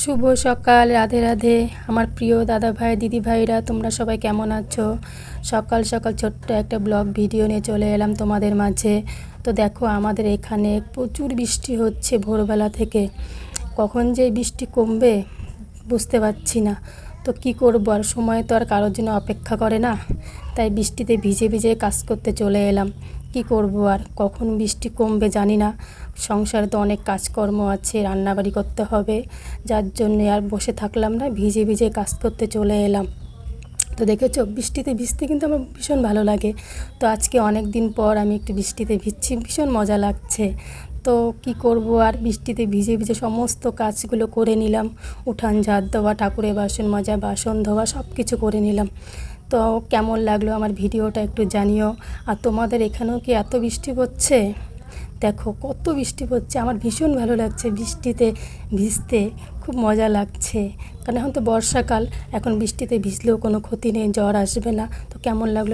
শুভ সকাল, রাধে রাধে। আমার প্রিয় দাদা ভাই দিদি ভাইরা, তোমরা সবাই কেমন আছো? সকাল সকাল ছোট্ট একটা ব্লগ ভিডিও নিয়ে চলে এলাম তোমাদের মাঝে। তো দেখো, আমাদের এখানে প্রচুর বৃষ্টি হচ্ছে ভোরবেলা থেকে। কখন যে বৃষ্টি কমবে বুঝতে পারছি না। তো কি করবো, আর সময় তো আর কারোর জন্য অপেক্ষা করে না। তাই বৃষ্টিতে ভিজে ভিজে কাজ করতে চলে এলাম। কি করব, আর কখন বৃষ্টি কমবে জানি না। সংসারে তো অনেক কাজকর্ম আছে, রান্নাবাড়ি করতে হবে, যার জন্য আর বসে থাকলাম না, ভিজে ভিজে কাজ করতে চলে এলাম। তো দেখেছো, বৃষ্টিতে ভিজতে কিন্তু আমার ভীষণ ভালো লাগে। তো আজকে অনেক দিন পর আমি একটু বৃষ্টিতে ভিজছি, ভীষণ মজা লাগছে। তো কি করব, আর বৃষ্টিতে ভিজে ভিজে সমস্ত কাজগুলো করে নিলাম। উঠান ঝাড় দেওয়া, ঠাকুরের বাসন মাজা, বাসন ধোয়া, সব কিছু করে নিলাম। তো কেমন লাগলো আমার ভিডিওটা একটু জানিও। আর তোমাদের এখানেও কি এত বৃষ্টি পড়ছে? দেখো কত বৃষ্টি পড়ছে, আমার ভীষণ ভালো লাগছে বৃষ্টিতে ভিজতে, খুব মজা লাগছে। কারণ এখন তো বর্ষাকাল, এখন বৃষ্টিতে ভিজলেও কোনো ক্ষতি নেই, জ্বর আসবে না। তো কেমন লাগলো